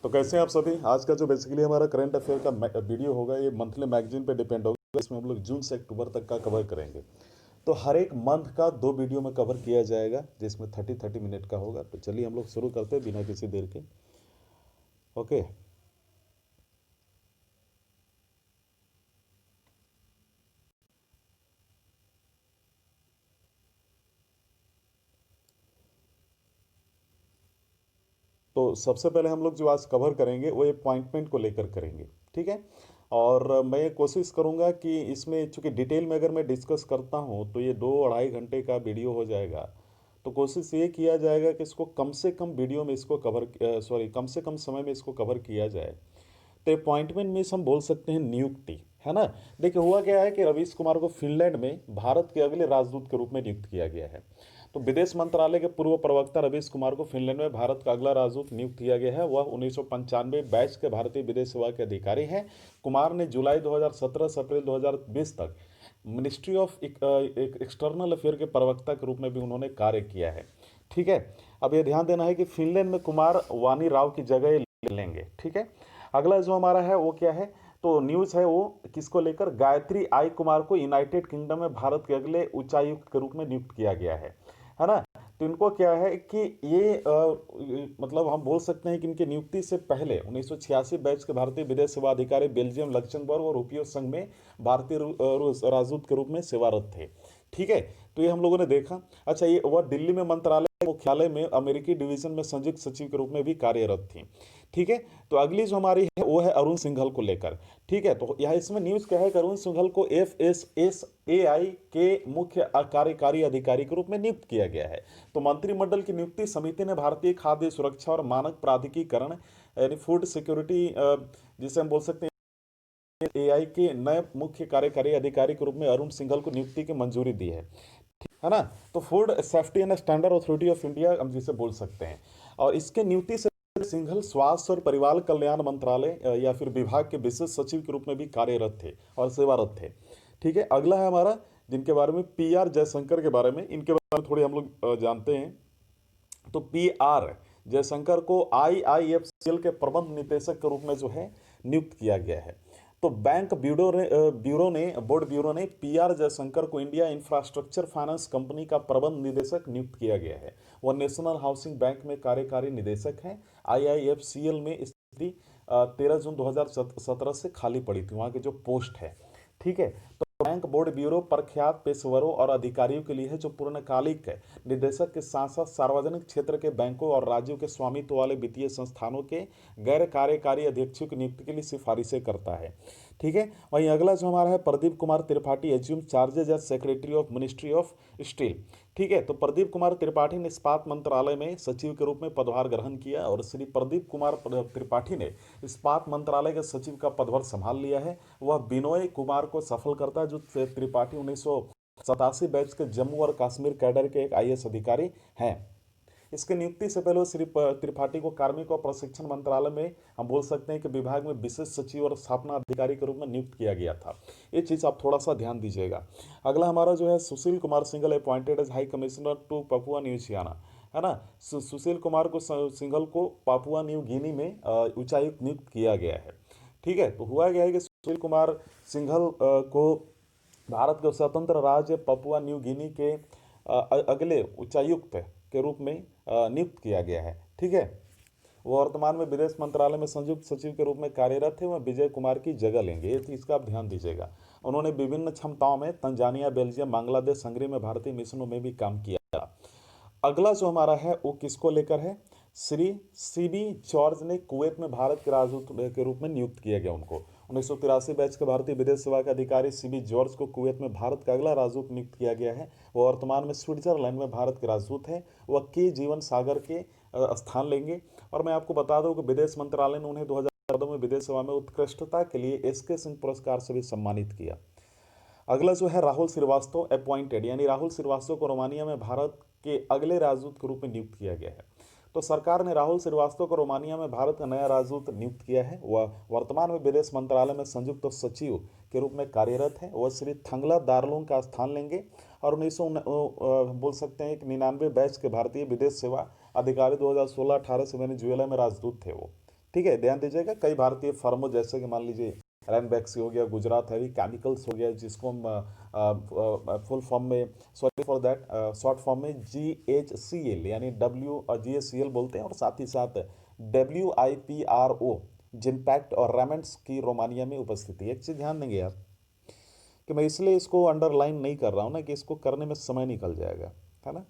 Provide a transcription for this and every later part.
तो कैसे हैं आप सभी। आज का जो बेसिकली हमारा करंट अफेयर का वीडियो होगा, ये मंथली मैगजीन पे डिपेंड होगा। इसमें हम लोग जून से अक्टूबर तक का कवर करेंगे। तो हर एक मंथ का 2 वीडियो में कवर किया जाएगा, जिसमें 30-30 मिनट का होगा। तो चलिए हम लोग शुरू करते हैं बिना किसी देर के। ओके। तो सबसे पहले हम लोग जो आज कवर करेंगे वो अपॉइंटमेंट को लेकर करेंगे। ठीक है। और मैं कोशिश करूंगा कि इसमें चूंकि डिटेल में अगर मैं डिस्कस करता हूं तो ये 2-2.5 घंटे का वीडियो हो जाएगा। तो कोशिश ये किया जाएगा कि इसको कम से कम वीडियो में इसको कवर सॉरी कम से कम समय में इसको कवर किया जाए। तो अपॉइंटमेंट में हम बोल सकते हैं नियुक्ति, है ना। देखिए हुआ क्या है कि रवीश कुमार को फिनलैंड में भारत के अगले राजदूत के रूप में नियुक्त किया गया है। तो विदेश मंत्रालय के पूर्व प्रवक्ता रवीश कुमार को फिनलैंड में भारत का अगला राजदूत नियुक्त किया गया है। वह 1995 बैच के भारतीय विदेश सेवा के अधिकारी हैं। कुमार ने जुलाई 2017 से अप्रैल 2020 तक मिनिस्ट्री ऑफ एक्सटर्नल अफेयर के प्रवक्ता के रूप में भी उन्होंने कार्य किया है। ठीक है। अब ये ध्यान देना है कि फिनलैंड में कुमार वानी राव की जगह लेंगे। ठीक है। अगला जो हमारा है वो क्या है, तो न्यूज़ है वो किसको लेकर, गायत्री आई कुमार को यूनाइटेड किंगडम में भारत के अगले उच्चायुक्त के रूप में नियुक्त किया गया है ना। तो इनको क्या है कि ये मतलब हम बोल सकते हैं कि इनकी नियुक्ति से पहले 1986 बैच के भारतीय विदेश सेवा अधिकारी बेल्जियम, लक्जमबर्ग और यूरोपीय संघ में भारतीय राजदूत के रूप में सेवारत थे। ठीक है। तो ये हम लोगों ने देखा। अच्छा, ये वह दिल्ली में मंत्रालय मुख्यालय में अमेरिकी डिवीजन में संयुक्त सचिव के रूप में भी कार्यरत थी। ठीक है। तो अगली जो हमारी है वो है अरुण सिंघल को लेकर। ठीक है। तो यहाँ इसमें न्यूज़ क्या है कि अरुण सिंघल को FSSAI के मुख्य कार्यकारी अधिकारी के रूप में नियुक्त किया गया है। तो मंत्रिमंडल की नियुक्ति समिति ने भारतीय खाद्य सुरक्षा और मानक प्राधिकरण यानी फूड सिक्योरिटी, जिसे हम बोल सकते हैं AI के नए मुख्य कार्यकारी अधिकारी के रूप में अरुण सिंघल को नियुक्ति की मंजूरी दी है ना। तो food safety and standard authority of India हम जिसे बोल सकते हैं। और इसके नियुक्ति से सिंघल स्वास्थ्य और परिवार कल्याण मंत्रालय या फिर विभाग के विशेष सचिव के रूप में भी कार्यरत थे और सेवारत थे। ठीक है। अगला है हमारा, जिनके बारे में PR जयशंकर के बारे में, इनके बारे में थोड़ी हम लोग जानते हैं। तो PR जयशंकर को IIFCL के प्रबंध निदेशक के रूप में जो है नियुक्त किया गया है। तो बैंक बोर्ड ब्यूरो ने PR जयशंकर को इंडिया इंफ्रास्ट्रक्चर फाइनेंस कंपनी का प्रबंध निदेशक नियुक्त किया गया है। वह नेशनल हाउसिंग बैंक में कार्यकारी निदेशक हैं। IIFCL में स्थिति 13 जून 2017 से खाली पड़ी थी वहाँ की जो पोस्ट है। ठीक है। तो बैंक बोर्ड ब्यूरो प्रख्यात पेशेवरों और अधिकारियों के लिए है जो पूर्णकालिक है। निदेशक के साथ साथ सार्वजनिक क्षेत्र के बैंकों और राज्यों के स्वामित्व वाले वित्तीय संस्थानों के गैर कार्यकारी अध्यक्षों की नियुक्ति के लिए सिफारिशें करता है। ठीक है। वहीं अगला जो हमारा है, Pradeep Kumar Tripathi assume charges as secretary of ministry of steel. ठीक है। तो प्रदीप कुमार त्रिपाठी ने इस्पात मंत्रालय में सचिव के रूप में पदभार ग्रहण किया और श्री प्रदीप कुमार त्रिपाठी ने इस्पात मंत्रालय के सचिव का पदभार संभाल लिया है। वह बिनोय कुमार को सफल करता है, जो त्रिपाठी 1987 बैच के जम्मू और कश्मीर कैडर के एक IAS अधिकारी हैं। इसके नियुक्ति से पहले श्री त्रिपाठी को कार्मिक और प्रशिक्षण मंत्रालय में हम बोल सकते हैं कि विभाग में विशेष सचिव और स्थापना अधिकारी के रूप में नियुक्त किया गया था। ये चीज़ आप थोड़ा सा ध्यान दीजिएगा। अगला हमारा जो है, Sushil Kumar Singhal appointed as high commissioner to Papua New Guinea, है ना। सुशील कुमार को सिंघल को पापुआ न्यू गिनी में उच्चायुक्त नियुक्त किया गया है। ठीक है। तो हुआ गया है कि सुशील कुमार सिंघल को भारत के स्वतंत्र राज्य पपुआ न्यू गिनी के अगले उच्चायुक्त के रूप में नियुक्त किया गया है। ठीक है। वो वर्तमान में विदेश मंत्रालय में संयुक्त सचिव के रूप में कार्यरत थे। वह विजय कुमार की जगह लेंगे, ये चीज़ का आप ध्यान दीजिएगा। उन्होंने विभिन्न क्षमताओं में तंजानिया, बेल्जियम, बांग्लादेश, हंगरी में भारतीय मिशनों में भी काम किया। अगला जो हमारा है वो किसको लेकर है, श्री CB जॉर्ज ने कुवैत में भारत के राजदूत के रूप में नियुक्त किया गया उनको। 1983 बैच के भारतीय विदेश सेवा के अधिकारी CB जॉर्ज को कुवैत में भारत का अगला राजदूत नियुक्त किया गया है। वह वर्तमान में स्विट्जरलैंड में भारत के राजदूत हैं। वह के जीवन सागर के स्थान लेंगे। और मैं आपको बता दूं कि विदेश मंत्रालय ने उन्हें 2014 में विदेश सेवा में उत्कृष्टता के लिए SK सिंह पुरस्कार से भी सम्मानित किया। अगला जो है, राहुल श्रीवास्तव अपॉइंटेड, यानी राहुल श्रीवास्तव को रोमानिया में भारत के अगले राजदूत के रूप में नियुक्त किया गया है। तो सरकार ने राहुल श्रीवास्तव को रोमानिया में भारत का नया राजदूत नियुक्त किया है। वह वर्तमान में विदेश मंत्रालय में संयुक्त सचिव के रूप में कार्यरत है। वह श्री थंगला दार्लुंग का स्थान लेंगे और 19 बोल सकते हैं कि 99 बैच के भारतीय विदेश सेवा अधिकारी 2016-18 से वेनेजुएला में राजदूत थे वो। ठीक है, ध्यान दीजिएगा। कई भारतीय फर्मों जैसे कि मान लीजिए रैनबैक्सी हो गया, गुजरात हैवी केमिकल्स हो गया, जिसको हम फुल फॉर्म में, sorry for that, short form में GHCL यानी GHCL बोलते हैं, और साथ ही साथ WIPRO जिनपैक्ट और रेमेंट्स की रोमानिया में उपस्थिति। एक चीज़ ध्यान देंगे आप कि मैं इसलिए इसको अंडरलाइन नहीं कर रहा हूँ ना कि इसको करने में समय निकल जाएगा, है ना।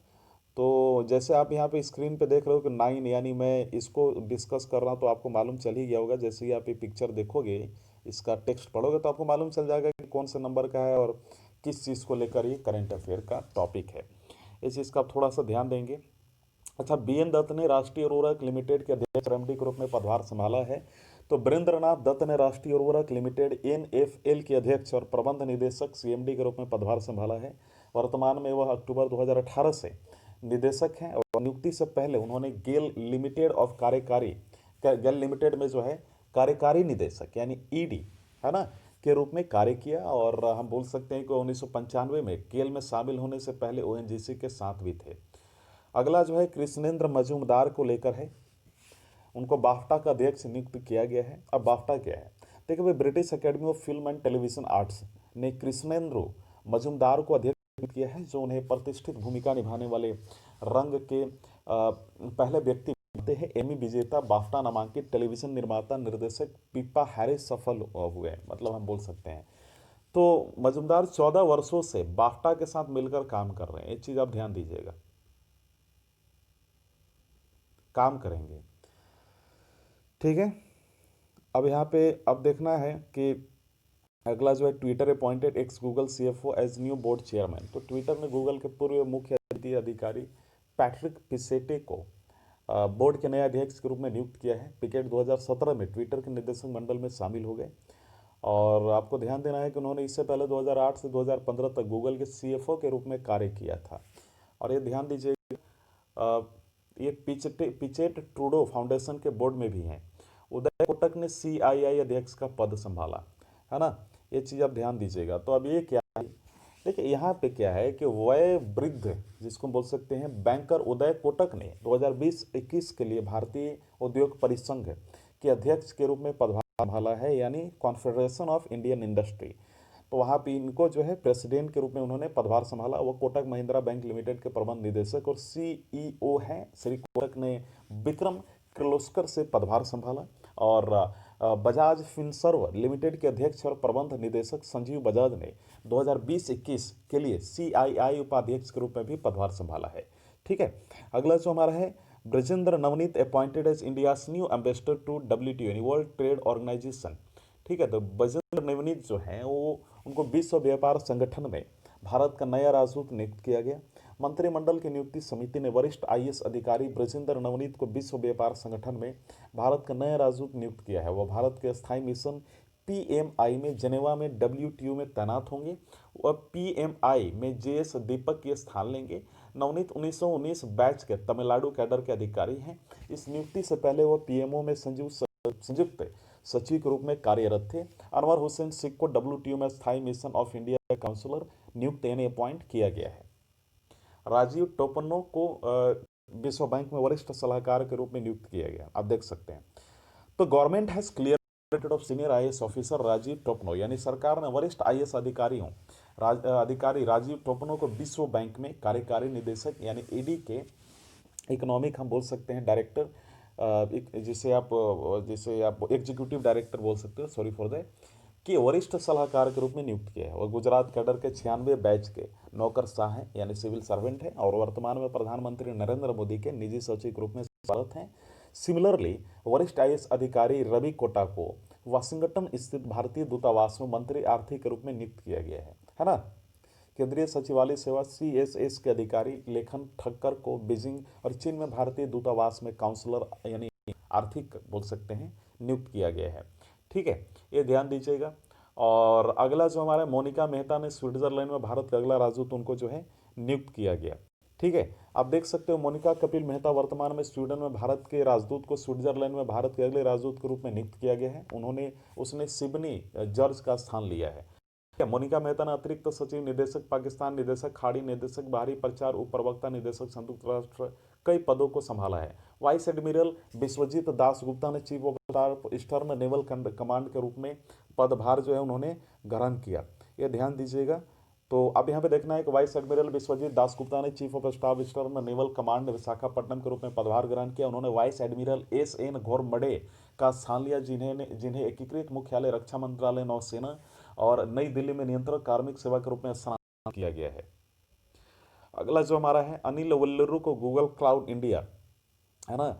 तो जैसे आप यहाँ पे स्क्रीन पे देख रहे हो कि 9, यानी मैं इसको डिस्कस कर रहा हूँ तो आपको मालूम चल ही गया होगा। जैसे ही आप ये पिक्चर देखोगे, इसका टेक्स्ट पढ़ोगे तो आपको मालूम चल जाएगा कि कौन से नंबर का है और किस चीज़ को लेकर ये करंट अफेयर का टॉपिक है। इस चीज़ का आप थोड़ा सा ध्यान देंगे। अच्छा, BN दत्त ने राष्ट्रीय उर्वरक लिमिटेड के अध्यक्ष एमडी के रूप में पदभार संभाला है। तो बीरेंद्रनाथ दत्त ने राष्ट्रीय उर्वरक लिमिटेड NFL के अध्यक्ष और प्रबंध निदेशक CMD के रूप में पदभार संभाला है। वर्तमान में वह अक्टूबर 2018 से निदेशक हैं, और नियुक्ति से पहले उन्होंने गेल लिमिटेड ऑफ कार्यकारी, गेल लिमिटेड में जो है कार्यकारी निदेशक यानी ED, है ना, के रूप में कार्य किया। और हम बोल सकते हैं कि 1995 में गेल में शामिल होने से पहले ONGC के साथ भी थे। अगला जो है कृष्णेंद्र मजूमदार को लेकर है। उनको बाफ्टा का अध्यक्ष नियुक्त किया गया है। अब बाफ्टा क्या है, देखिए भाई, British academy of film and television arts ने कृष्णेंद्र मजूमदार को अध्यक्ष नियुक्त किया है, जो उन्हें प्रतिष्ठित भूमिका निभाने वाले रंग के पहले व्यक्ति बनते हैं। एमी विजेता बाफ्टा नामांकित टेलीविजन निर्माता निर्देशक पिप्पा हैरिस सफल हुए, मतलब हम बोल सकते हैं। तो मजूमदार 14 वर्षों से बाफ्टा के साथ मिलकर काम कर रहे हैं। एक चीज़ आप ध्यान दीजिएगा, काम करेंगे, ठीक है। अब यहाँ पे अब देखना है कि अगला जो है, Twitter appointed ex Google CFO as new board chairman. तो ट्विटर ने गूगल के पूर्व मुख्य वित्तीय अधिकारी पैट्रिक पिसेटे को बोर्ड के नए अध्यक्ष के रूप में नियुक्त किया है। पिकेट 2017 में ट्विटर के निदेशक मंडल में शामिल हो गए, और आपको ध्यान देना है कि उन्होंने इससे पहले 2008 से 2015 तक गूगल के CFO के रूप में कार्य किया था। और ये ध्यान दीजिए, ये पिचेट ट्रूडो फाउंडेशन के बोर्ड में भी हैं। उदय कोटक ने CII अध्यक्ष का पद संभाला, है ना। ये चीज़ आप ध्यान दीजिएगा। तो अब ये क्या है, देखिए यहाँ पे क्या है कि वय वृद्ध, जिसको बोल सकते हैं बैंकर उदय कोटक ने 2020-21 के लिए भारतीय उद्योग परिसंघ के अध्यक्ष के रूप में पदभार संभाला है, यानी कॉन्फेडरेशन ऑफ इंडियन इंडस्ट्री। तो वहाँ पे इनको जो है प्रेसिडेंट के रूप में उन्होंने पदभार संभाला। वो कोटक महिंद्रा बैंक लिमिटेड के प्रबंध निदेशक और CEO हैं। श्री कोटक ने विक्रम किर्लोस्कर से पदभार संभाला, और बजाज फिनसर्व लिमिटेड के अध्यक्ष और प्रबंध निदेशक संजीव बजाज ने 2020-21 के लिए CII उपाध्यक्ष के रूप में भी पदभार संभाला है, ठीक है। अगला जो हमारा है, Brajendra Navneet appointed as India's new ambassador to WTO यानी वर्ल्ड ट्रेड ऑर्गेनाइजेशन, ठीक है। तो ब्रजेंद्र नवनीत जो हैं वो, उनको विश्व व्यापार संगठन में भारत का नया राजदूत नियुक्त किया गया। मंत्रिमंडल की नियुक्ति समिति ने वरिष्ठ IAS अधिकारी ब्रजेंद्र नवनीत को विश्व व्यापार संगठन में भारत का नया राजदूत नियुक्त किया है। वह भारत के स्थायी मिशन PMI में जेनेवा में WTO में तैनात होंगे, और PMI में JS दीपक के स्थान लेंगे। नवनीत 1919 बैच के तमिलनाडु कैडर के अधिकारी हैं। इस नियुक्ति से पहले वह PMO में संयुक्त सचिव के रूप में कार्यरत थे। अनवर हुसैन सिख को WTO में स्थायी मिशन ऑफ इंडिया काउंसलर नियुक्त यानी अपॉइंट किया गया है। राजीव टोपनो को विश्व बैंक में वरिष्ठ सलाहकार के रूप में नियुक्त किया गया, आप देख सकते हैं। तो government has clear of senior IAS officer Rajiv Topno, यानी सरकार ने वरिष्ठ IAS अधिकारी राजीव टोपनो को विश्व बैंक में कार्यकारी निदेशक यानी ED के इकोनॉमिक हम बोल सकते हैं डायरेक्टर, जिसे आप एग्जीक्यूटिव डायरेक्टर बोल सकते हो, सॉरी फॉर दैट, कि वरिष्ठ सलाहकार के रूप में नियुक्त किया है। और गुजरात कैडर के 96 बैच के नौकरशाह हैं यानी सिविल सर्वेंट हैं, और वर्तमान में प्रधानमंत्री नरेंद्र मोदी के निजी सचिव के रूप में सेवारत हैं। सिमिलरली वरिष्ठ IAS अधिकारी रवि कोटा को वाशिंगटन स्थित भारतीय दूतावास में मंत्री आर्थिक के रूप में नियुक्त किया गया है ना। केंद्रीय सचिवालय सेवा CSS के अधिकारी लेखन ठक्कर को बीजिंग और चीन में भारतीय दूतावास में काउंसलर यानी आर्थिक बोल सकते हैं नियुक्त किया गया है, ठीक है। ये ध्यान दीजिएगा। और अगला जो हमारा मोनिका मेहता ने स्विट्जरलैंड में भारत का अगला राजदूत उनको जो है नियुक्त किया गया, ठीक है। आप देख सकते हो मोनिका कपिल मेहता वर्तमान में स्वीडन में भारत के राजदूत को स्विट्जरलैंड में भारत के अगले राजदूत के रूप में नियुक्त किया गया है। उसने सिडनी जॉर्ज का स्थान लिया है। मोनिका मेहता ने अतिरिक्त सचिव निदेशक पाकिस्तान निदेशक खाड़ी निदेशक बाहरी प्रचार उप प्रवक्ता निदेशक संयुक्त राष्ट्र कई पदों को संभाला है। वाइस एडमिरल विश्वजीत दास गुप्ता ने chief of staff eastern naval command के रूप में पदभार जो है उन्होंने ग्रहण किया, ये ध्यान दीजिएगा। तो अब यहाँ पे देखना है कि वाइस एडमिरल विश्वजीत दास गुप्ता ने chief of staff eastern naval command Visakhapatnam के रूप में पदभार ग्रहण किया। उन्होंने वाइस एडमिरल एस.एन. घोरमडे का स्थान लिया, जिन्हें एकीकृत मुख्यालय रक्षा मंत्रालय नौसेना और नई दिल्ली में नियंत्रक कार्मिक सेवा के रूप में स्थानांतरित किया गया है। अगला जो हमारा है, अनिल वल्लरू को गूगल क्लाउड इंडिया है ना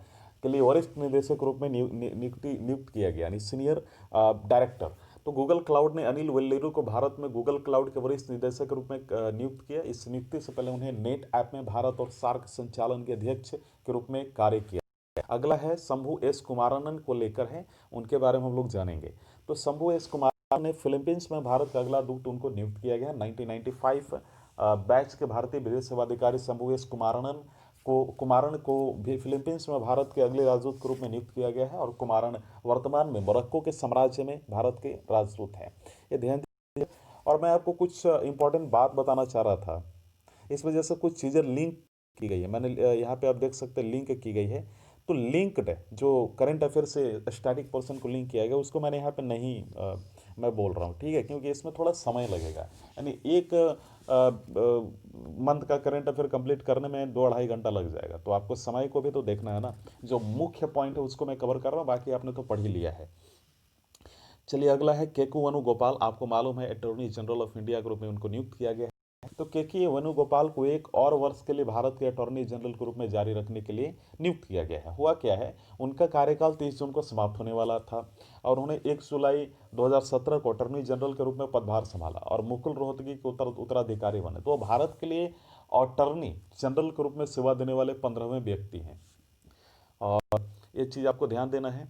के लिए वरिष्ठ निदेशक के रूप में नियुक्त किया गया, यानी सीनियर डायरेक्टर। तो गूगल क्लाउड ने अनिल वेल्लेरू को भारत में गूगल क्लाउड के वरिष्ठ निदेशक के रूप में नियुक्त किया। इस नियुक्ति से पहले उन्हें नेट ऐप में भारत और सार्क संचालन के अध्यक्ष के रूप में कार्य किया। अगला है शंभू एस कुमारनन को लेकर है, उनके बारे में हम लोग जानेंगे। तो शंभू एस कुमारनन ने फिलीपींस में भारत का अगला दूत उनको नियुक्त किया गया। 1995 बैच के भारतीय विदेश सेवा अधिकारी शंभू एस कुमारन को भी फिलीपींस में भारत के अगले राजदूत के रूप में नियुक्त किया गया है, और कुमारन वर्तमान में मोरक्को के साम्राज्य में भारत के राजदूत हैं, ये ध्यान दीजिए। और मैं आपको कुछ इंपॉर्टेंट बात बताना चाह रहा था, इस वजह से कुछ चीज़ें लिंक की गई है, मैंने यहाँ पे आप देख सकते हैं लिंक की गई है। तो लिंक्ड जो करंट अफेयर से स्टैटिक पोर्शन को लिंक किया गया उसको मैंने यहाँ पे नहीं मैं बोल रहा हूँ, ठीक है, क्योंकि इसमें थोड़ा समय लगेगा। यानी एक मंथ का करंट अफेयर कंप्लीट करने में 2-2.5 घंटा लग जाएगा, तो आपको समय को भी तो देखना है ना। जो मुख्य पॉइंट है उसको मैं कवर कर रहा हूँ, बाकी आपने तो पढ़ ही लिया है। चलिए अगला है केके वेणुगोपाल, आपको मालूम है अटॉर्नी जनरल ऑफ इंडिया के रूप में उनको नियुक्त किया गया है। तो केके वेणुगोपाल को एक और वर्ष के लिए भारत के अटॉर्नी जनरल के रूप में जारी रखने के लिए नियुक्त किया गया है। हुआ क्या है, उनका कार्यकाल 30 जून को समाप्त होने वाला था और उन्होंने 1 जुलाई 2017 को अटॉर्नी जनरल के रूप में पदभार संभाला और मुकुल रोहतगी के उत्तराधिकारी बने। तो भारत के लिए अटॉर्नी जनरल के रूप में सेवा देने वाले 15वें व्यक्ति हैं, और ये चीज़ आपको ध्यान देना है।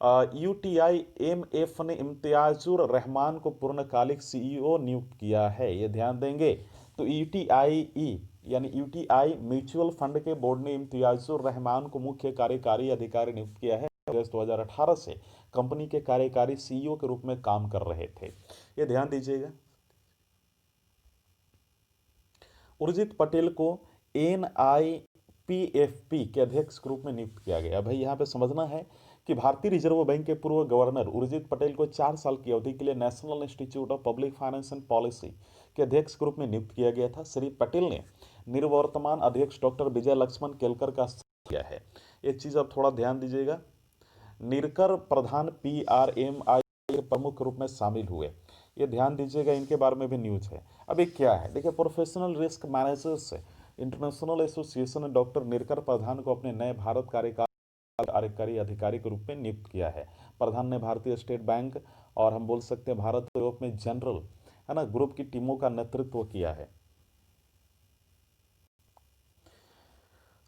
UTI-MF ने इम्तियाजुर रहमान को पूर्णकालिक CEO नियुक्त किया है, ये ध्यान देंगे। तो UTIE यानी UTI म्यूचुअल फंड के बोर्ड ने इम्तियाजुर रहमान को मुख्य कार्यकारी अधिकारी नियुक्त किया है। अगस्त 2018 से कंपनी के कार्यकारी CEO के रूप में काम कर रहे थे, ये ध्यान दीजिएगा। उर्जित पटेल को NIPFP के अध्यक्ष के रूप में नियुक्त किया गया। भाई यहाँ पे समझना है कि भारतीय रिजर्व बैंक के पूर्व गवर्नर उर्जित पटेल को 4 साल की अवधि के लिए national institute of public finance and policy के अध्यक्ष के रूप में नियुक्त किया गया था। श्री पटेल ने निवर्तमान अध्यक्ष डॉक्टर विजय लक्ष्मण केलकर का स्थान किया है, एक चीज़ आप थोड़ा ध्यान दीजिएगा। निरकर प्रधान PRMI के प्रमुख रूप में शामिल हुए, ये ध्यान दीजिएगा, इनके बारे में भी न्यूज है। अभी क्या है देखिए, professional risk managers international association ने डॉक्टर निरकर प्रधान को अपने नए भारत कार्यकारी अधिकारी के रूप में नियुक्त किया है। प्रधान ने भारतीय स्टेट बैंक और हम बोल सकते हैं भारत यूरोप में जनरल है ना ग्रुप की टीमों का नेतृत्व किया है।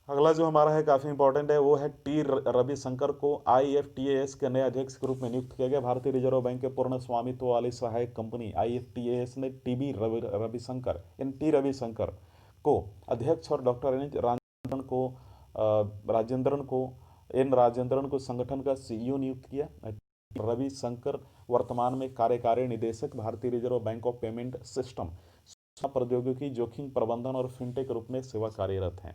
अगला जो हमारा है काफ़ी इंपॉर्टेंट है, वो है टी रविशंकर को IFTAS के नए अध्यक्ष के रूप में नियुक्त किया गया। भारतीय रिजर्व बैंक के पूर्ण स्वामित्व वाली सहायक कंपनी IFTAS ने रविशंकर को अध्यक्ष और डॉक्टर राजेंद्रन को संगठन का CEO नियुक्त किया। रविशंकर वर्तमान में कार्यकारी निदेशक भारतीय reserve bank of payment system प्रौद्योगिकी जोखिम प्रबंधन और फिनटेक के रूप में सेवा कार्यरत हैं।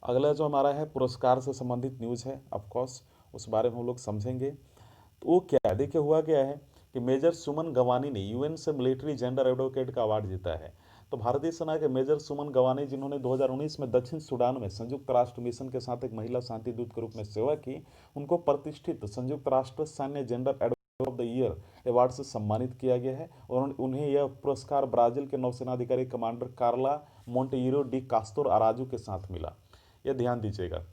अगला जो हमारा है पुरस्कार से संबंधित न्यूज़ है, ऑफकोर्स उस बारे में हम लोग समझेंगे। तो वो क्या है, देखिए हुआ क्या है कि मेजर सुमन गवानी ने UN से मिलिट्री जेंडर एडवोकेट का अवार्ड जीता है। तो भारतीय सेना के मेजर सुमन गवानी, जिन्होंने 2019 में दक्षिण सूडान में संयुक्त राष्ट्र मिशन के साथ एक महिला शांति दूत के रूप में सेवा की, उनको प्रतिष्ठित संयुक्त राष्ट्र सैन्य gender advocate of the year award से सम्मानित किया गया है। और उन्हें यह पुरस्कार ब्राजील के नौसेना अधिकारी कमांडर कार्ला मोंटेiro डी कास्टोर अराजू के साथ मिला, यह ध्यान दीजिएगा।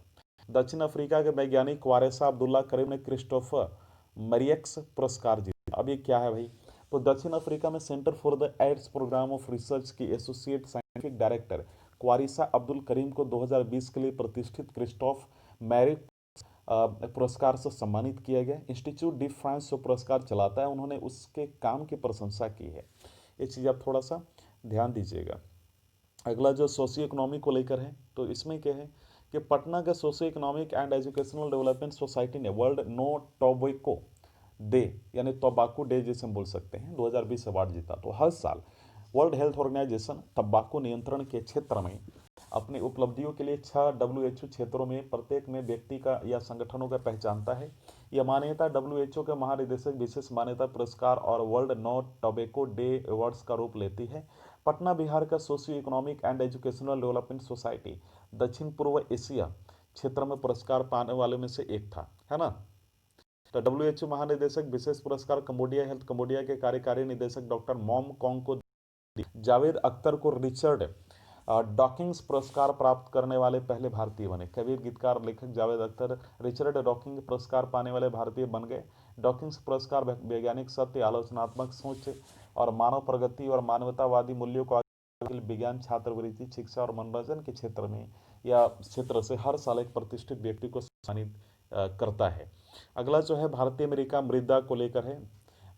दक्षिण अफ्रीका के वैज्ञानिक क्वारेसा अब्दुल्ला करीम ने क्रिस्टोफर मरियक्स पुरस्कार जीता। अब ये क्या है भाई, तो दक्षिण अफ्रीका में centre for the AIDS programme of research की associate scientific director Quarraisha Abdool Karim को 2020 के लिए प्रतिष्ठित क्रिस्टोफ मैरिक पुरस्कार से सम्मानित किया गया। इंस्टीट्यूट डी फ्रांस जो पुरस्कार चलाता है, उन्होंने उसके काम की प्रशंसा की है, ये चीज़ आप थोड़ा सा ध्यान दीजिएगा। अगला जो सोशियो इकोनॉमी को लेकर है, तो इसमें क्या है कि पटना के socio economic and educational development society ने वर्ल्ड नो टोबैको डे यानी तंबाकू डे जैसे हम बोल सकते हैं 2020 अवार्ड जीता। तो हर साल वर्ल्ड हेल्थ ऑर्गेनाइजेशन तंबाकू नियंत्रण के क्षेत्र में अपनी उपलब्धियों के लिए 6 डब्ल्यूएचओ क्षेत्रों में प्रत्येक में व्यक्ति का या संगठनों का पहचानता है। यह मान्यता डब्ल्यूएचओ के महानिदेशक विशेष मान्यता पुरस्कार और world no tobacco day awards का रूप लेती है। पटना बिहार का socio economic and educational development society दक्षिण पूर्व एशिया क्षेत्र में पुरस्कार पाने वाले में से एक था, है ना। तो डब्ल्यूएचओ महानिदेशक विशेष पुरस्कार कंबोडिया हेल्थ कंबोडिया के कार्यकारी निदेशक डॉक्टर मॉम कॉन्ग को। जावेद अख्तर को रिचर्ड डॉकिंग्स पुरस्कार प्राप्त करने वाले पहले भारतीय बने। कवि गीतकार लेखक जावेद अख्तर रिचर्ड डॉकिंग पुरस्कार पाने वाले भारतीय बन गए। डॉकिंग्स पुरस्कार वैज्ञानिक सत्य, आलोचनात्मक सोच और मानव प्रगति और मानवतावादी मूल्यों को विज्ञान, छात्रवृत्ति, शिक्षा और मनोरंजन के क्षेत्र में या क्षेत्र से हर साल एक प्रतिष्ठित व्यक्ति को सम्मानित करता है। अगला जो है भारतीय अमेरिका मृदा को लेकर है।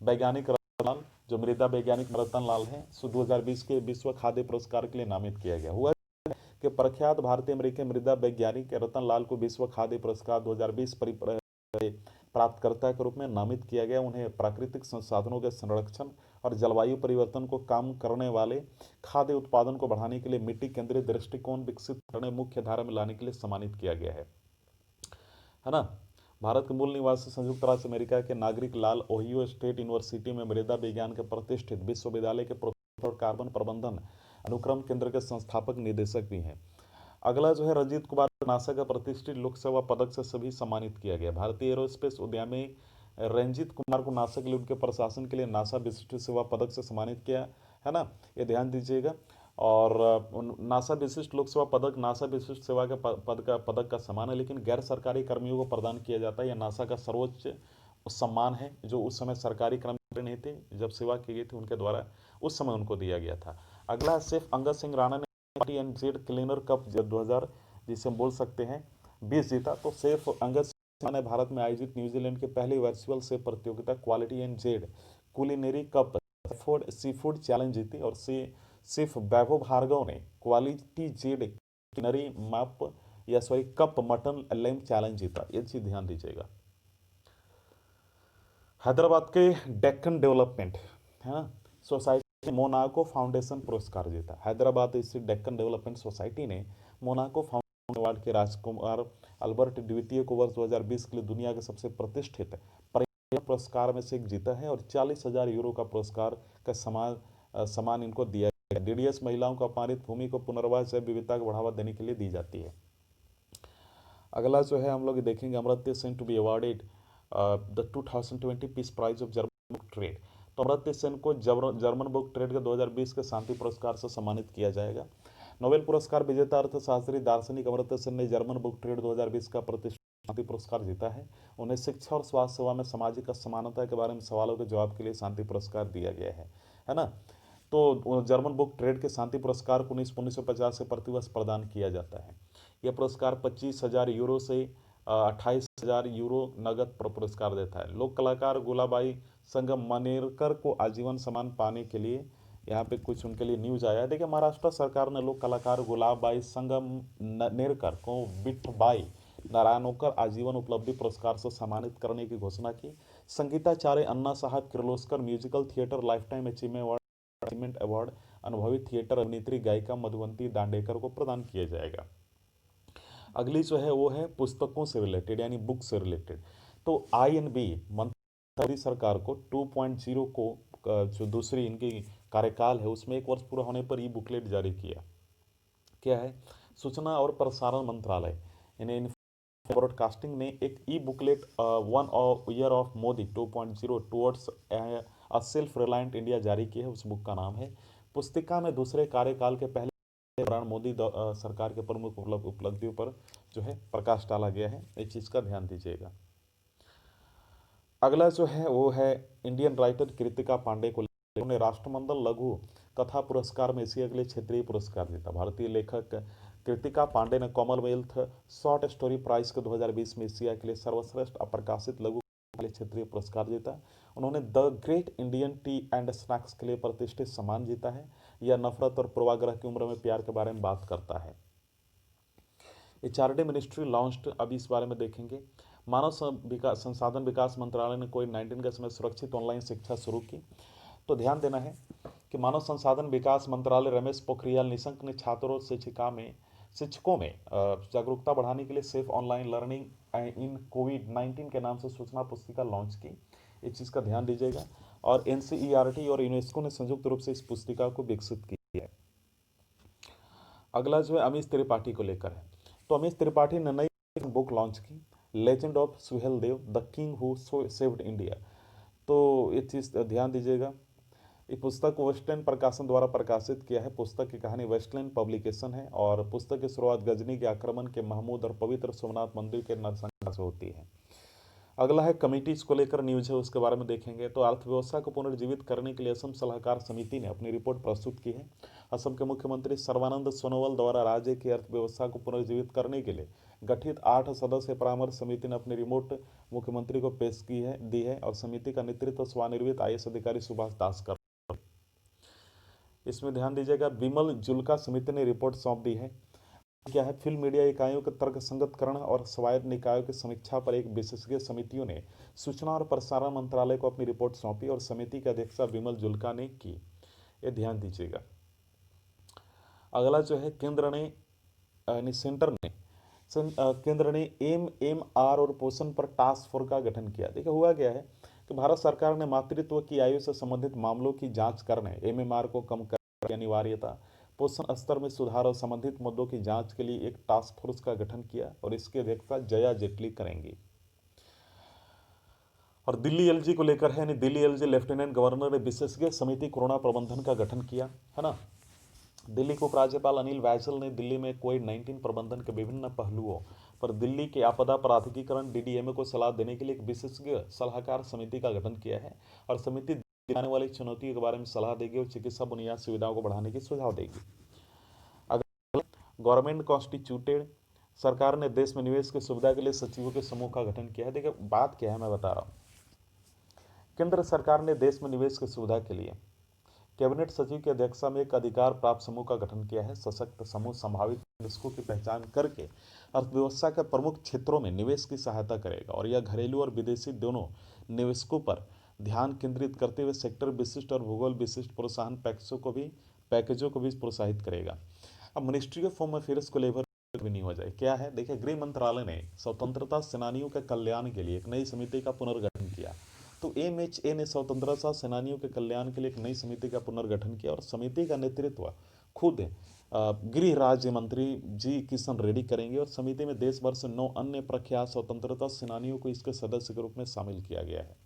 वैज्ञानिक रतन, जो मृदा वैज्ञानिक रतन लाल है, 2020 के विश्व खाद्य पुरस्कार के लिए नामित किया गया। हुआ कि प्रख्यात भारतीय अमेरिकी मृदा वैज्ञानिक रतन लाल को विश्व खाद्य पुरस्कार 2020 प्राप्तकर्ता के रूप में नामित किया गया। उन्हें प्राकृतिक संसाधनों के संरक्षण और जलवायु परिवर्तन को कम करने वाले खाद्य उत्पादन को बढ़ाने के लिए मिट्टी केंद्रित दृष्टिकोण विकसित करने मुख्य धारा में लाने के लिए सम्मानित किया गया है ना। भारत के मूल निवासी संयुक्त राज्य अमेरिका के नागरिक लाल ओहियो स्टेट यूनिवर्सिटी में मृदा विज्ञान के प्रतिष्ठित विश्वविद्यालय के प्रोफेसर और कार्बन प्रबंधन अनुक्रम केंद्र के संस्थापक निदेशक भी हैं। अगला जो है रंजीत कुमार, नासा का प्रतिष्ठित लोक सेवा पदक से सभी सम्मानित किया गया। भारतीय एरोस्पेस उद्यम में रंजीत कुमार को नासा के लिए उनके प्रशासन के लिए नासा विशिष्ट सेवा पदक से सम्मानित किया, है ना, ये ध्यान दीजिएगा। और नासा विशिष्ट लोक सेवा पदक नासा विशिष्ट सेवा के पदक का समान है, लेकिन गैर सरकारी कर्मियों को प्रदान किया जाता है। यह नासा का सर्वोच्च सम्मान है, जो उस समय सरकारी कर्मचारी नहीं थे जब सेवा की गई थी उनके द्वारा, उस समय उनको दिया गया था। अगला सिर्फ अंगद सिंह राणा ने एंड क्लीनर कप 2000 जिसे हम बोल सकते हैं 20 जीता। तो सिर्फ अंगद सिंह ने भारत में आयोजित न्यूजीलैंड की पहली वर्चुअल सेफ प्रतियोगिता quality and z culinary cup seafood challenge जीती। और सिर्फ वैभव भार्गव ने क्वालिटी जेड कुलिनरी मैप या कप मटन लैम चैलेंज जीता। ये चीज ध्यान दीजिएगा। हैदराबाद के Deccan development society Monaco foundation पुरस्कार जीता। हैदराबाद स्थित डेक्कन डेवलपमेंट सोसाइटी ने मोनाको फाउंडेशन अवार्ड के राजकुमार अल्बर्ट द्वितीय को वर्ष 2020 के लिए दुनिया के सबसे प्रतिष्ठित पर्यावरण पुरस्कार में से एक जीता है। और 40,000 यूरो का पुरस्कार का सम्मान इनको दिया गया। डीडीएस महिलाओं को अपमानित भूमि को पुनर्वास जैव विविधता को बढ़ावा देने के लिए दी जाती है। अगला जो है हम लोग देखेंगे Amartya Sen to be awarded the 2020 peace prize of German book trade. तो अमर्त्य सेन को जर्मन बुक ट्रेड के 2020 के शांति पुरस्कार से सम्मानित किया जाएगा। नोबेल पुरस्कार विजेता अर्थशास्त्री दार्शनिक अमर्त्य सेन ने जर्मन बुक ट्रेड 2020 का प्रतिष्ठित शांति पुरस्कार जीता है। उन्हें शिक्षा और स्वास्थ्य सेवा में सामाजिक असमानता के बारे में सवालों के जवाब के लिए शांति पुरस्कार दिया गया है ना। तो जर्मन बुक ट्रेड के शांति पुरस्कार को 1950 से प्रतिवर्ष प्रदान किया जाता है। यह पुरस्कार 25,000 यूरो से 28,000 यूरो नगद पुरस्कार देता है। लोक कलाकार गुलाबाई संगम मनेरकर को आजीवन सम्मान पाने के लिए यहाँ पे कुछ उनके लिए न्यूज आया है। देखिए, महाराष्ट्र सरकार ने लोक कलाकार गुलाबाई संगम नेरकर को विठबाई नारायणोकर आजीवन उपलब्धि पुरस्कार से सम्मानित करने की घोषणा की। संगीताचार्य अन्ना साहब Kirloskar musical theatre life time achievement award अनुभवी थिएटर अभिनेत्री गायिका मधुवंती दांडेकर को प्रदान किया जाएगा। अगली जो है वो है पुस्तकों से रिलेटेड यानी बुक से रिलेटेड। तो INB मंत्री सरकार को 2.0 को जो दूसरी इनकी कार्यकाल है उसमें 1 वर्ष पूरा होने पर ई बुकलेट जारी किया। क्या है? सूचना और प्रसारण मंत्रालय यानी ब्रॉडकास्टिंग ने एक e booklet 1 year of Modi 2.0 towards a self reliant India जारी की है। उस बुक का नाम है। पुस्तिका में दूसरे कार्यकाल के पहले दौरान मोदी सरकार के प्रमुख उपलब्धियों पर जो है प्रकाश डाला गया है। इस चीज़ का ध्यान दीजिएगा। अगला जो है वो है इंडियन राइटर कृतिका पांडे को उन्हें राष्ट्रमंडल लघु कथा पुरस्कार में एशिया के लिए क्षेत्रीय पुरस्कार जीता। भारतीय लेखक कृतिका पांडे ने कॉमनवेल्थ शॉर्ट स्टोरी प्राइज के 2020 में एशिया के लिए सर्वश्रेष्ठ अप्रकाशित लघु के लिए क्षेत्रीय पुरस्कार जीता। उन्होंने the great Indian T and snacks के लिए प्रतिष्ठित सम्मान जीता है। यह नफरत और पूर्वाग्रह की उम्र में प्यार के बारे में बात करता है। HRD मिनिस्ट्री लॉन्च्ड, अभी इस बारे में देखेंगे। मानव संसाधन विकास मंत्रालय ने कोविड-19 के समय सुरक्षित ऑनलाइन शिक्षा शुरू की। तो ध्यान देना है कि मानव संसाधन विकास मंत्रालय रमेश पोखरियाल निशंक ने छात्रों और शिक्षिका में शिक्षकों में जागरूकता बढ़ाने के लिए सेफ ऑनलाइन लर्निंग इन कोविड-19 के नाम से सूचना पुस्तिका लॉन्च की। इस चीज़ का ध्यान दीजिएगा। और एनसीईआरटी और यूनेस्को ने संयुक्त रूप से इस पुस्तिका को विकसित किया है। अगला जो है अमीश त्रिपाठी को लेकर है। तो अमीश त्रिपाठी ने नई बुक लॉन्च की, legend of Suhel Dev, the king who saved India. तो ये चीज़ ध्यान दीजिएगा। ये पुस्तक वेस्टलैंड प्रकाशन द्वारा प्रकाशित किया है। पुस्तक की कहानी वेस्टलैंड पब्लिकेशन है और पुस्तक की शुरुआत गजनी के आक्रमण के महमूद और पवित्र सोमनाथ मंदिर के नरसंहार से होती है। अगला है कमिटीज को लेकर न्यूज है, उसके बारे में देखेंगे। तो अर्थव्यवस्था को पुनर्जीवित करने के लिए असम सलाहकार समिति ने अपनी रिपोर्ट प्रस्तुत की है। असम के मुख्यमंत्री सर्बानंद सोनोवाल द्वारा राज्य की अर्थव्यवस्था को पुनर्जीवित करने के लिए गठित 8 सदस्यीय परामर्श समिति ने अपनी रिपोर्ट मुख्यमंत्री को पेश दी है और समिति का नेतृत्व स्वनिर्मित आईएएस अधिकारी सुभाष दास कर। इसमें ध्यान दीजिएगा, विमल जुल्का समिति ने रिपोर्ट सौंप दी है। क्या है, फिल्म मीडिया इकाइयों के तर्कसंगतकरण और स्वायत्त निकायों की समीक्षा पर एक विशेषज्ञ समितियों ने सूचना और प्रसारण मंत्रालय को अपनी रिपोर्ट सौंपी और समिति की अध्यक्षता विमल जुल्का ने की। ये ध्यान दीजिएगा। अगला जो है, केंद्र ने यानी सेंटर ने केंद्र ने एमएमआर और पोषण पर टास्क फोर्स का गठन किया। देखिए हुआ क्या है कि भारत सरकार ने मातृत्व की आयु से संबंधित मामलों की जांच करने, एमएमआर को कम करने की अनिवार्यता, पोषण स्तर में सुधार और संबंधित मुद्दों की जांच के लिए एक टास्क फोर्स का गठन किया और इसकी अध्यक्षता जया जेटली करेंगी। और दिल्ली एलजी को लेकर है, यानी दिल्ली एलजी लेफ्टिनेंट गवर्नर ने विशेषज्ञ समिति कोरोना प्रबंधन का गठन किया है ना। दिल्ली के उपराज्यपाल अनिल बैजल ने दिल्ली में कोविड-19 प्रबंधन के विभिन्न पहलुओं पर दिल्ली के आपदा प्राधिकरण डीडीएमए को सलाह देने के लिए एक विशेषज्ञ सलाहकार समिति का गठन किया है और समिति आने वाली चुनौतियों के बारे में सलाह देगी और चिकित्सा बुनियादी सुविधाओं को बढ़ाने की सुझाव देगी। अगर गवर्नमेंट कॉन्स्टिट्यूटेड, सरकार ने देश में निवेश की सुविधा के लिए सचिवों के समूह का गठन किया है। देखिए बात क्या है, मैं बता रहा हूँ। केंद्र सरकार ने देश में निवेश की सुविधा के लिए कैबिनेट सचिव की अध्यक्षता में एक अधिकार प्राप्त समूह का गठन किया है। सशक्त समूह संभावित निवेशकों की पहचान करके अर्थव्यवस्था के प्रमुख क्षेत्रों में निवेश की सहायता करेगा और यह घरेलू और विदेशी दोनों निवेशकों पर ध्यान केंद्रित करते हुए सेक्टर विशिष्ट और भूगोल विशिष्ट प्रोत्साहन पैकेजों को भी प्रोत्साहित करेगा। अब मिनिस्ट्री ऑफ होम अफेयर्स को लेकर भी नहीं हो जाए, क्या है, देखिए गृह मंत्रालय ने स्वतंत्रता सेनानियों के कल्याण के लिए एक नई समिति का पुनर्गठन किया। तो एमएचए ने स्वतंत्रता सेनानियों के कल्याण के लिए एक नई समिति का पुनर्गठन किया और समिति का नेतृत्व खुद गृह राज्य मंत्री जी किशन रेड्डी करेंगे और समिति में देश भर से 9 अन्य प्रख्यात स्वतंत्रता सेनानियों को इसके सदस्य के रूप में शामिल किया गया है।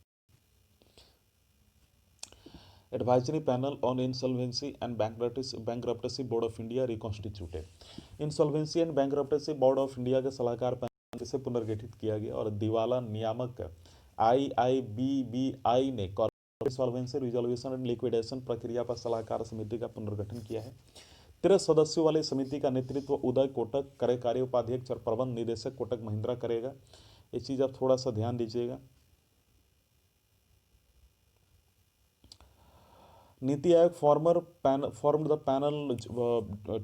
Advisory panel on insolvency and bankruptcy board of India reconstituted. Insolvency and bankruptcy board of India के सलाहकार पैनल से पुनर्गठित किया गया और दिवाला नियामक आईआईबीबीआई ने corporate solvency resolution and liquidation प्रक्रिया पर सलाहकार समिति का पुनर्गठन किया है। 13 सदस्यों वाली समिति का नेतृत्व उदय कोटक, कार्यकारी उपाध्यक्ष और प्रबंध निदेशक कोटक महिंद्रा करेगा। ये चीज़ आप थोड़ा सा ध्यान दीजिएगा। NITI Aayog formed the panel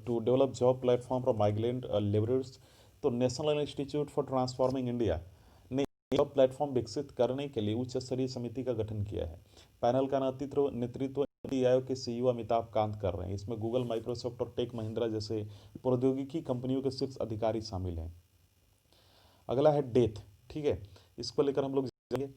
to develop job platform for migrant laborers। तो national institute for transforming India ने जॉब प्लेटफॉर्म विकसित करने के लिए उच्च स्तरीय समिति का गठन किया है। पैनल का नेतृत्व नीति आयोग के सीईओ अमिताभ कांत कर रहे हैं। इसमें गूगल, माइक्रोसॉफ्ट और टेक महिंद्रा जैसे प्रौद्योगिकी कंपनियों के शीर्ष अधिकारी शामिल हैं। अगला है डेथ, ठीक है, इसको लेकर हम लोग जानेंगे।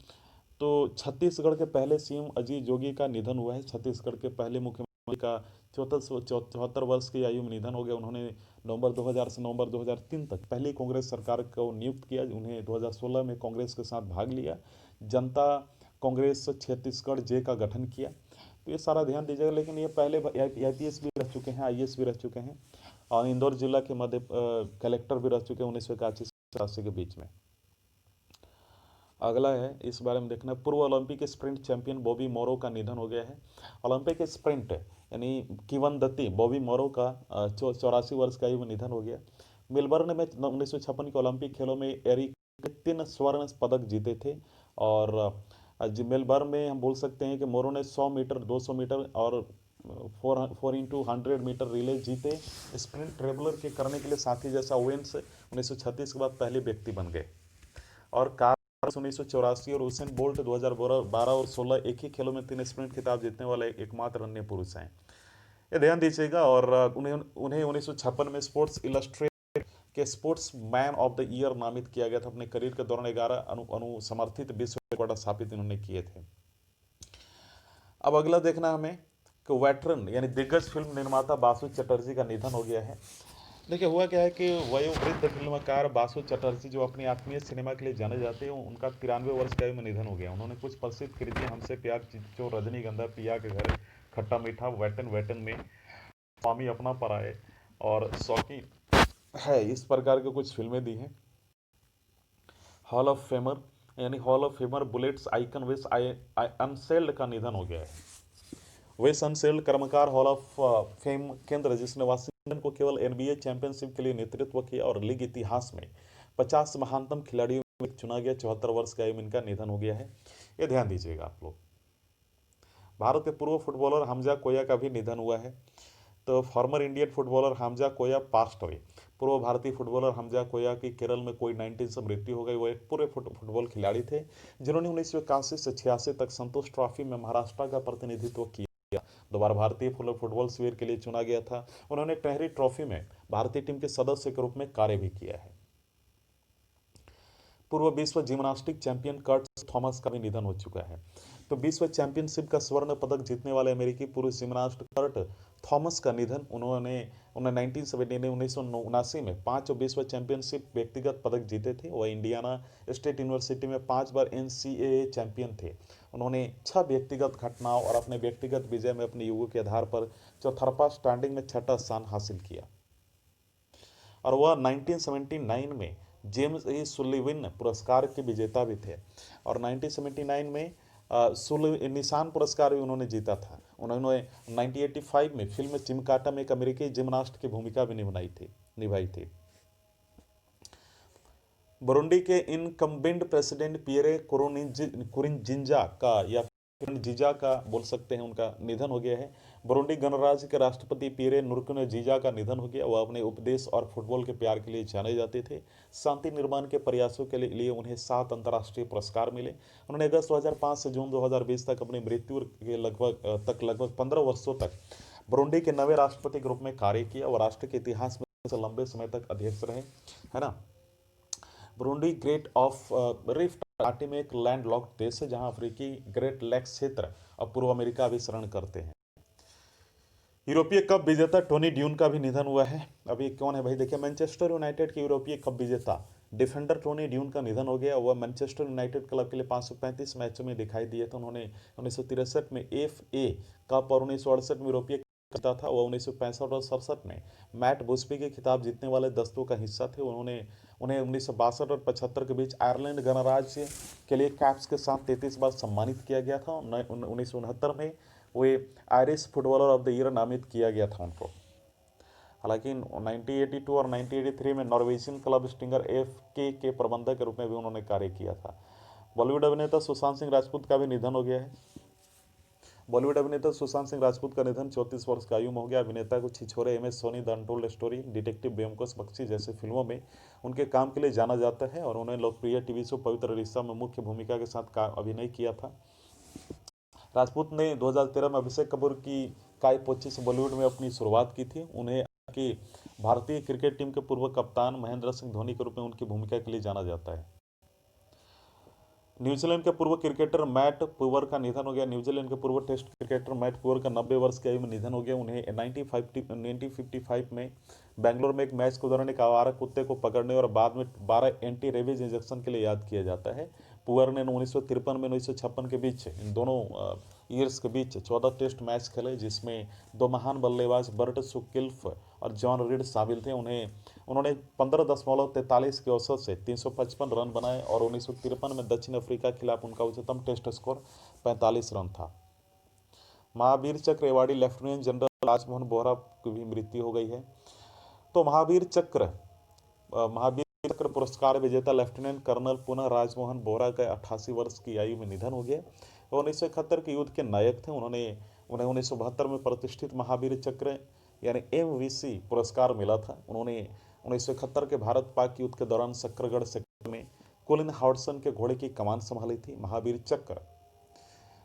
तो छत्तीसगढ़ के पहले सीएम अजीत जोगी का निधन हुआ है। छत्तीसगढ़ के पहले मुख्यमंत्री का 74 वर्ष की आयु में निधन हो गया। उन्होंने नवंबर 2000 से नवंबर 2003 तक पहली कांग्रेस सरकार को नियुक्त किया। उन्हें 2016 में कांग्रेस के साथ भाग लिया, जनता कांग्रेस छत्तीसगढ़ जे का गठन किया। तो ये सारा ध्यान दीजिएगा। लेकिन ये पहले आईपीएस भी रह चुके हैं, आईएएस भी रह चुके हैं और इंदौर जिला के मध्य कलेक्टर भी रह चुके हैं 1981 के बीच में। अगला है, इस बारे में देखना, पूर्व ओलंपिक स्प्रिंट चैंपियन बॉबी मोरो का निधन हो गया है। ओलंपिक स्प्रिंट यानी किवंदती बॉबी मोरो का 84 वर्ष की आयु में निधन हो गया। मेलबर्न में 1956 के ओलंपिक खेलों में एरिक 3 स्वर्ण पदक जीते थे और मेलबर्न में हम बोल सकते हैं कि मोरो ने 100 मीटर, 200 मीटर और 4x100 मीटर रिले जीते। स्प्रिंट ट्रेवलर के करने के लिए साथी जैसा ओवेंस 1936 के बाद पहले व्यक्ति बन गए और 1984 और उसेन बोल्ट 2012 और 16 एक ही खेलों में 3 स्प्रिंट खिताब जीतने वाले एकमात्र अन्य पुरुष हैं। ये ध्यान दीजिएगा। और उन्हें 1956 में स्पोर्ट्स इलस्ट्रेटेड कि sports man of the year नामित किया गया था। अपने करियर के दौरान 11 अनुसमर्थित विश्व रिकॉर्ड स्थापित इन्होंने किए थे। अब अगला देखना हमें कि वेटरन यानी दिग्गज फिल्म निर्माता बासु चटर्जी का निधन हो गया है। देखिए हुआ क्या है कि वयोवृद्ध फिल्मकार बासु चटर्जी जो अपनी आत्मीय सिनेमा के लिए जाने जाते हैं, उनका 93 वर्ष की आयु में निधन हो गया। उन्होंने कुछ प्रसिद्ध कृतियां हमसे प्यार, चिच्चो, रजनीगंधा, पिया के घर, खट्टा मीठा, वेटन वेटन में, स्वामी अपना पराये और शौकीन है, इस प्रकार के कुछ फिल्में दी हैं। हॉल ऑफ फेमर यानी hall of famer bullets icon वेस अनसेल्ड का निधन हो गया है। वेस अनसेल्ड कर्मकार हॉल ऑफ फेम केंद्र, जिसने वाशिंगटन को केवल एनबीए चैंपियनशिप के लिए नेतृत्व किया और लीग इतिहास में 50 महानतम खिलाड़ियों में चुना गया। 74 वर्ष की आयु में इनका निधन हो गया है। ये ध्यान दीजिएगा आप लोग। भारत के पूर्व फुटबॉलर हमजा कोया का भी निधन हुआ है। तो फॉर्मर इंडियन फुटबॉलर हमजा कोया पास्ट अवे। पूर्व भारतीय फुटबॉलर हमजा कोया की केरल में कोविड-19 से मृत्यु हो गई। वो एक पूरे फुटबॉल खिलाड़ी थे जिन्होंने 1981 से 86 तक संतोष ट्रॉफी में महाराष्ट्र का प्रतिनिधित्व किया। 2 बार भारतीय फुटबॉल शिविर के लिए चुना गया था। उन्होंने टेहरी ट्रॉफी में भारतीय टीम के सदस्य के रूप में कार्य भी किया है। पूर्व विश्व जिम्नास्टिक चैंपियन कर्ट थॉमस का भी निधन हो चुका है। तो विश्व चैंपियनशिप का स्वर्ण पदक जीतने वाले अमेरिकी पूर्व जिम्नास्ट कर्ट थॉमस का निधन। उन्होंने 1979 में 5 विश्व चैंपियनशिप व्यक्तिगत पदक जीते थे। वह इंडियाना स्टेट यूनिवर्सिटी में 5 बार एनसीएए चैंपियन थे। उन्होंने 6 व्यक्तिगत घटनाओं और अपने व्यक्तिगत विजय में अपने युगों के आधार पर चौथरफा स्टैंडिंग में 6ठा स्थान हासिल किया। और वह 1979 में जेम्स ए सुलिवन पुरस्कार के विजेता भी थे। और 1979 में निशान पुरस्कार भी उन्होंने जीता था। उन्होंने 1985 में फिल्म चिमकाटा में एक अमेरिकी जिम्नास्ट की भूमिका भी निभाई थी। बुरुंडी के इनकम्बेंट प्रेसिडेंट पियरे कुरिंजिंजा का या जीजा का बोल सकते हैं, उनका निधन हो गया है। बुरुंडी गणराज्य के राष्ट्रपति पियरे नकुरुनजीजा का निधन हो गया। वह अपने उपदेश और फुटबॉल के प्यार के लिए जाने जाते थे। शांति निर्माण के प्रयासों के लिए उन्हें 7 अंतर्राष्ट्रीय पुरस्कार मिले। उन्होंने अगस्त 2005 से जून 2020 तक अपनी मृत्यु के लगभग 15 वर्षों तक बुरुंडी के 9वें राष्ट्रपति के रूप में कार्य किया और राष्ट्र के इतिहास में लंबे समय तक अध्यक्ष रहे, है ना। बुरुंडी ग्रेट ऑफ रिफ्ट घाटी में एक लैंडलॉक्ड देश है जहां अफ्रीकी ग्रेट लेक्स क्षेत्र और पूर्व अमेरिका अभिसरण करते हैं। यूरोपीय कप विजेता टोनी ड्यून का भी निधन हुआ है। अभी कौन है भाई, देखिए मैनचेस्टर यूनाइटेड के यूरोपीय कप विजेता डिफेंडर टोनी ड्यून का निधन हो गया। वह मैनचेस्टर यूनाइटेड क्लब के लिए 535 मैचों में दिखाई दिए थे। उन्होंने 1963 में FA कप और 1968 में यूरोपीय जीता था। वह 1965 और 67 में मैट बुस्बी के खिताब जीतने वाले दस्तों का हिस्सा थे। उन्हें 1962 और 75 के बीच आयरलैंड गणराज्य के लिए कैप्स के साथ 33 बार सम्मानित किया गया था। 1969 में वे Irish footballer of the year नामित किया गया था उनको। हालांकि 1982 और 1983 में नॉर्वेजियन क्लब स्टिंगर FK के प्रबंधक के रूप में भी उन्होंने कार्य किया था। बॉलीवुड अभिनेता सुशांत सिंह राजपूत का भी निधन हो गया है। बॉलीवुड अभिनेता सुशांत सिंह राजपूत का निधन 34 वर्ष की आयु में हो गया। अभिनेता को Chhichhore, MS Dhoni, the untold story, detective Byomkesh Bakshi जैसे फिल्मों में उनके काम के लिए जाना जाता है और उन्होंने लोकप्रिय टीवी शो पवित्र रिश्ता में मुख्य भूमिका के साथ अभिनय किया था। राजपूत ने 2013 में अभिषेक कपूर की काय पोची से बॉलीवुड में अपनी शुरुआत की थी। उन्हें कि भारतीय क्रिकेट टीम के पूर्व कप्तान महेंद्र सिंह धोनी के रूप में उनकी भूमिका के लिए जाना जाता है। न्यूजीलैंड के पूर्व क्रिकेटर मैट पुवर का निधन हो गया। न्यूजीलैंड के पूर्व टेस्ट क्रिकेटर मैट पुवर का 90 वर्ष की आयु में निधन हो गया। उन्हें 1955 में बेंगलोर में एक मैच के दौरान एक आवारा कुत्ते को पकड़ने और बाद में 12 एंटी रेबीज इंजेक्शन के लिए याद किया जाता है। पुवर ने 1953 में 1956 के बीच इन दोनों ईयर्स के बीच 14 टेस्ट मैच खेले, जिसमें 2 महान बल्लेबाज बर्ट सुकिल्फ और जॉन रीड शामिल थे। उन्होंने 15.43 के औसत से 355 रन बनाए और 1953 में दक्षिण अफ्रीका के खिलाफ उनका उच्चतम टेस्ट स्कोर 45 रन था। महावीर चक्र awardee lieutenant general Rajmohan Bohra की भी मृत्यु हो गई है। तो महावीर चक्र पुरस्कार विजेता लेफ्टिनेंट कर्नल पुनः राजमोहन बोहरा का 88 वर्ष की आयु में निधन हो गया। वो 1971 के युद्ध के नायक थे। उन्हें 1972 में प्रतिष्ठित महावीर चक्र यानी MVC पुरस्कार मिला था। उन्होंने 1971 के भारत पाक युद्ध के दौरान सक्करगढ़ सेक्टर में कोलिन हॉडसन के घोड़े की कमान संभाली थी। महावीर चक्र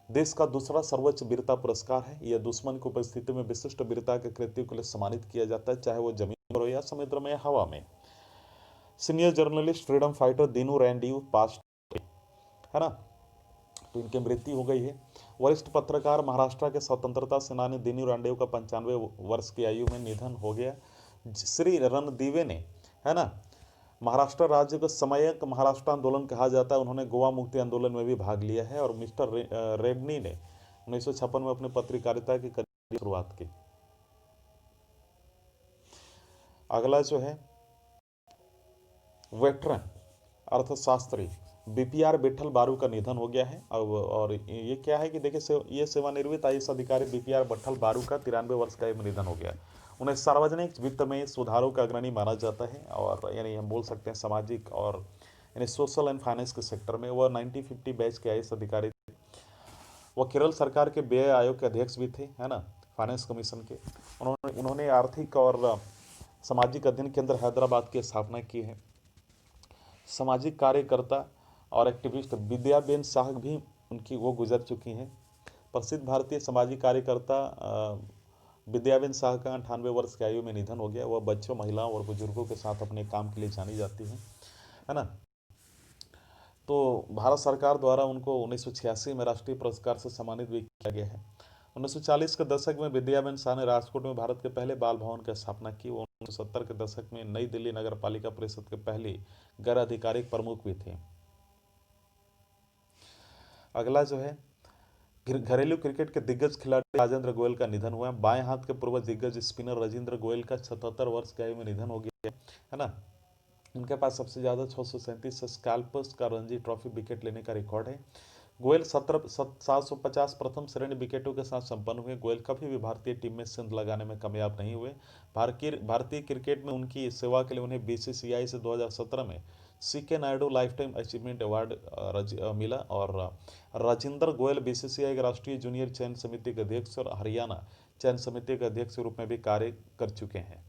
देश का दूसरा सर्वोच्च वीरता पुरस्कार है। यह दुश्मन की उपस्थिति में विशिष्ट वीरता के कृत्यों के लिए सम्मानित किया जाता है, चाहे वो जमीन पर हो या समुद्र में या हवा में। Senior journalist freedom fighter Dinu Randive passed, है ना, तो इनकी मृत्यु हो गई है। वरिष्ठ पत्रकार महाराष्ट्र के स्वतंत्रता सेनानी दीनू रांडेव का 95 वर्ष की आयु में निधन हो गया। श्री रणदीवे ने, है ना, महाराष्ट्र राज्य को समयक महाराष्ट्र आंदोलन कहा जाता है, उन्होंने गोवा मुक्ति आंदोलन में भी भाग लिया है। और मिस्टर रेड्नी ने 1956 में अपनी पत्रकारिता की शुरुआत की। अगला जो है वेटरन अर्थशास्त्री बीपीआर विठल बारू का निधन हो गया है। अब और ये क्या है कि देखिए, ये सेवानिवृत्त आईएएस अधिकारी बीपीआर विठल बारू का 93 वर्ष का निधन हो गया। उन्हें सार्वजनिक वित्त में सुधारों का अग्रणी माना जाता है, और यानी हम बोल सकते हैं सामाजिक और यानी सोशल एंड फाइनेंस के सेक्टर में। वह 1950 बैच के आईएएस अधिकारी थे। वह केरल सरकार के व्यय आयोग के अध्यक्ष भी थे, है ना, फाइनेंस कमीशन के। उन्होंने आर्थिक और सामाजिक अध्ययन केंद्र हैदराबाद की स्थापना की है। सामाजिक कार्यकर्ता और एक्टिविस्ट विद्याबेन शाह भी उनकी वो गुजर चुकी हैं। प्रसिद्ध भारतीय सामाजिक कार्यकर्ता विद्याबेन शाह का 98 वर्ष की आयु में निधन हो गया। वह बच्चों, महिलाओं और बुजुर्गों के साथ अपने काम के लिए जानी जाती हैं, है ना। तो भारत सरकार द्वारा उनको 1986 में राष्ट्रीय पुरस्कार से सम्मानित भी किया गया है। 1940 के दशक में विद्याबेन शाह ने राजकोट में भारत के पहले बाल भवन की स्थापना की। वो 1970 के दशक में नई दिल्ली नगर पालिका परिषद के पहले गैर आधिकारिक प्रमुख भी थे। अगला जो है घरेलू क्रिकेट के दिग्गज खिलाड़ी राजेंद्र गोयल का निधन हुआ। बाएं हाथ के पूर्व दिग्गज स्पिनर राजेंद्र गोयल का 77 वर्ष की आयु में निधन हो गया है ना। उनके पास सबसे ज़्यादा 637 स्कैल्पर्स का रणजी ट्रॉफी विकेट लेने का रिकॉर्ड है। गोयल 750 प्रथम श्रेणी विकेटों के साथ संपन्न हुए। गोयल कभी भी भारतीय टीम में सेंध लगाने में कामयाब नहीं हुए। भारतीय क्रिकेट में उनकी सेवा के लिए उन्हें बीसीसीआई से 2017 में C K Naidu lifetime achievement award मिला। और राजेंद्र गोयल बीसीसीआई के राष्ट्रीय जूनियर चयन समिति के अध्यक्ष और हरियाणा चयन समिति के अध्यक्ष के रूप में भी कार्य कर चुके हैं।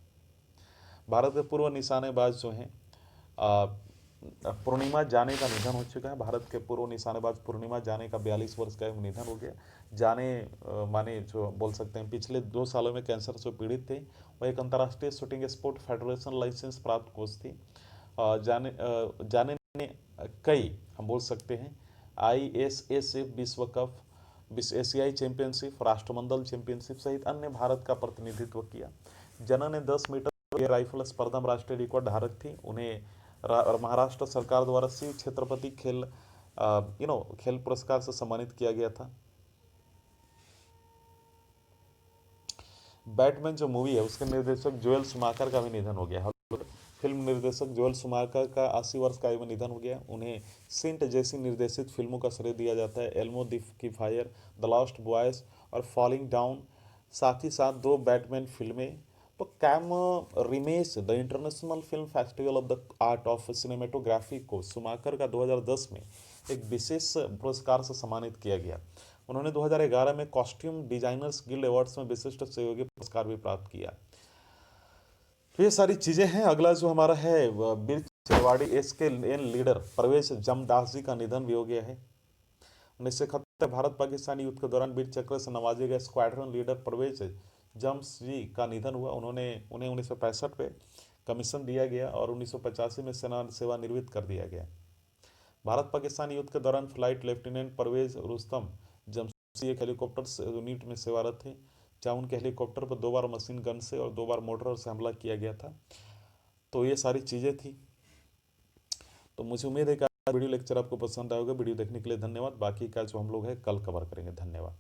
भारत के पूर्व निशानेबाज जो हैं पूर्णिमा जाने का निधन हो चुका है। भारत के पूर्व निशानेबाज पूर्णिमा जाने का 42 वर्ष का निधन हो गया। जाने माने जो बोल सकते हैं पिछले 2 सालों में कैंसर से पीड़ित थे। वह एक अंतर्राष्ट्रीय शूटिंग स्पोर्ट फेडरेशन लाइसेंस प्राप्त कोच थी। जाने ने कई हम बोल सकते हैं ISSF विश्व कप, एशियाई चैंपियनशिप, राष्ट्रमंडल चैंपियनशिप सहित अन्य भारत का प्रतिनिधित्व किया। जना ने 10 मीटर एयर राइफल स्पर्धा में राष्ट्रीय रिकॉर्ड धारक थी। उन्हें महाराष्ट्र सरकार द्वारा शिव छत्रपति खेल पुरस्कार से सम्मानित किया गया था। बैटमैन जो मूवी है उसके निर्देशक जोएल शुमाकर का भी निधन हो गया। फिल्म निर्देशक जोएल शुमाकर का 80 वर्ष का आयु में निधन हो गया। उन्हें सेंट जैसी निर्देशित फिल्मों का श्रेय दिया जाता है, Elmo the fire, the last boys और फॉलिंग डाउन, साथ ही साथ 2 बैटमैन फिल्में। तो Camerimage the international film festival of the art of cinematography को शुमाकर का 2010 में एक विशेष पुरस्कार से सम्मानित किया गया। उन्होंने 2011 में कॉस्ट्यूम डिजाइनर्स गिल्ड अवार्ड्स में विशिष्ट सहयोगी पुरस्कार भी प्राप्त किया। तो ये सारी चीज़ें हैं। अगला जो हमारा है बीर चरवाड़ी SKN लीडर परवेज जमदास जी का निधन भी हो गया है। 1971 भारत पाकिस्तान युद्ध के दौरान वीर चक्र से नवाजे गए स्क्वाड्रन लीडर परवेज जम्स जी का निधन हुआ। उन्हें 1965 में कमीशन दिया गया और 1985 में सेवानिवृत्त कर दिया गया। भारत पाकिस्तान युद्ध के दौरान फ्लाइट लेफ्टिनेंट परवेज रुस्तम जमशी एक हेलीकॉप्टर यूनिट में सेवारत थे, जहाँ उनके हेलीकॉप्टर पर 2 बार मशीन गन से और 2 बार मोटर से हमला किया गया था। तो ये सारी चीज़ें थी। तो मुझे उम्मीद है कि वीडियो लेक्चर आपको पसंद आएगा। वीडियो देखने के लिए धन्यवाद। बाकी का जो हम लोग है कल कवर करेंगे। धन्यवाद।